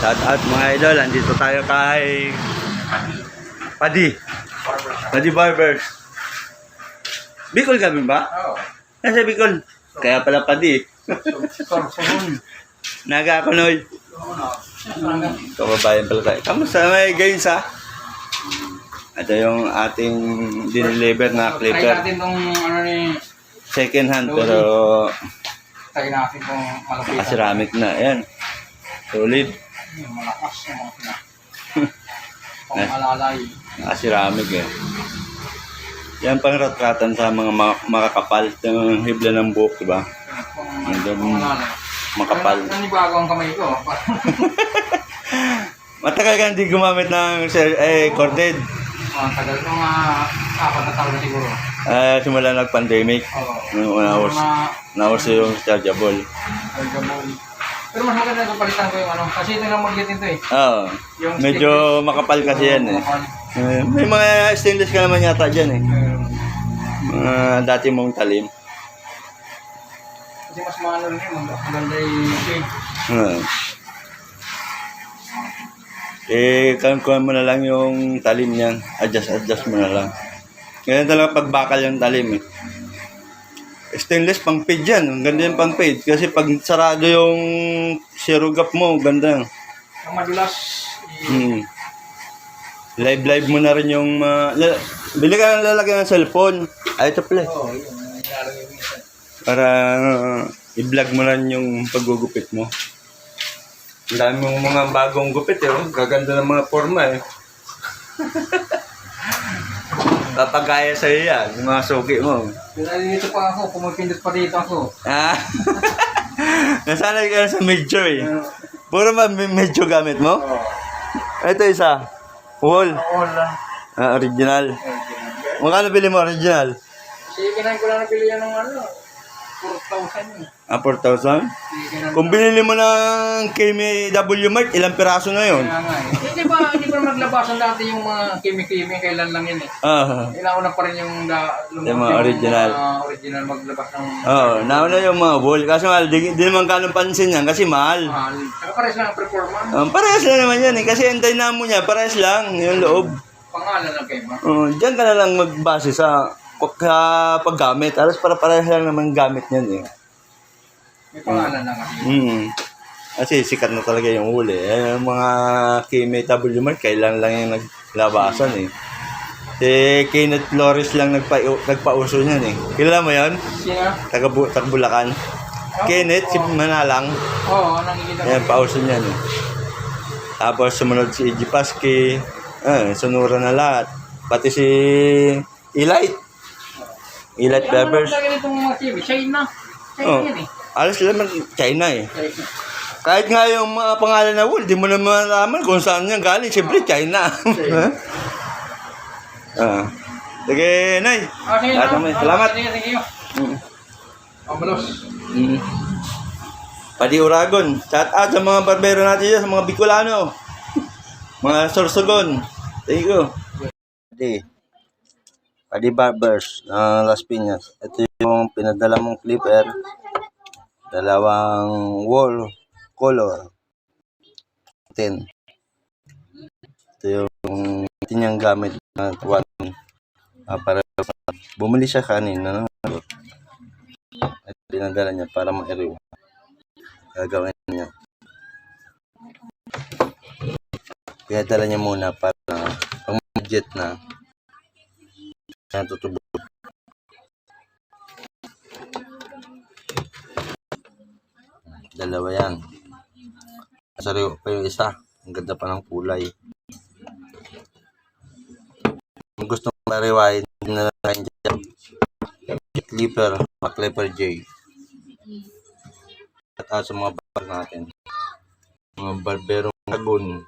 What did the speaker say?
shout out mga idol. Andito tayo kay Paddy Barbers. Bicol kami ba? Oo. Nasa Bicol. Kaya pala Paddy. Naga ako noy. Kababayan pala tayo. Kamusta may gains ha? Ito yung ating dineliver na Try clipper. natin tong ano ni... Second hand pero Try natin tong malapitan. ceramic na. Ayan. Solid. Malakas yung mga pina. Pang-alalay. Ceramic eh. Yan pang ratratan sa mga makakapal. Yung hibla ng buhok, diba? Pang-alalay. Makapal. Nanibago ang kamay ko. Matagal ka hindi gumamit ng corded. Ang tagal ko nga 4 na taon na siguro. Simula nag-pandemic. Oo. Nauso yung chargeable. Pero mas maganda kung palitan ko yung ano. Kasi ito lang mag-get ito eh. Oo. Medyo makapal kasi yan eh. May mga stainless ka naman yata dyan eh. Dati mong talim. Kasi mas maano rin yun. Maganda yung shape. Kuha mo na lang yung talim niyan. Adjust mo na lang. Ganyan talaga pagbakal yung talim eh. Stainless pang fade yan. Ang ganda yung pang fade. Kasi pag sarado yung zero gap mo, ganda. Ang madulas. Live mo na rin yung... bili ka ng lalagyan ng cellphone. Ito pala. Oo, yun. Nilalagay mo isa. Para i-vlog mo lang yung paggugupit mo. Ang dami mong mga bagong gupit eh. Gaganda ng mga forma eh. Papagaya sa'yo yan, yung mga suki mo. Dito pa ako, pumipindot pa dito ako. Nasanay ka na sa medyo eh. Puro ba medyo gamit mo? Oo. Ito isa. Wall. All lang. Original. Magkano bili mo original? Sige, kinahin ko lang nabili yan ng ano. 4,000 yun. 4,000? Kung binili mo ng KMW Mart, ilang piraso na yun? Kaya nga eh. Hindi ba maglabasan dati yung mga kimi-kimi, kailan lang yun eh. Inauna pa rin yung mga original. Original maglabas ng... Nauna yung mga wall. Kasi mahal, di naman kanong pansin yan kasi mahal. Mahal. Saka pares lang ang performance. Parehas lang naman yan eh. Kasi ang dynamo niya, parehas lang yung loob. Pangalan lang kayo ba? Diyan ka na lang magbase sa paggamit. Alas para parehas lang naman gamit niyan eh. May pangalan lang kasi. Kasi sikat na talaga yung huli. Yung mga KMW Mart, kailan lang yung naglabasan eh. Si Kenneth Flores lang nagpauso niyan eh. Kilala mo yun? Sino? Taga-Bulacan. Kenneth, si Manalang. Oo, nakikita ko. Yan, pauso niyan eh. Tapos sumunod si E.G. Paski. Sunura na lahat. Pati si Elite Peppers. Ano ganitong mga TV? China. China yan eh. Alas naman China eh. China. Kahit nga yung mga pangalan na wool, di mo naman malaman kung saan yan galing. Siyempre, China. Sige, Nay. Sige, salamat. Sige. Pamalos. Paddy Uragon. Shout out sa mga barbero natin dyan, sa mga Bicolano. Mga Sorsogon. Thank you. Paddy Barbers ng Las Piñas. Ito yung pinadala mong clipper. Dalawang wall color. 10. Ito yung niyang gamit na tuwan. Para bumili siya kanina. Ito pinadala niya para ma-iriw. Gagawin niya. Kaya dala niya muna para pang budget na tutubog. Dalawa yan. Sariwa pa yung isa. Ang ganda pa ng kulay. Kung gusto mong mariwain na lang dyan, clipper, clipper J. At sa mga bar natin. Mga barberong Lagun.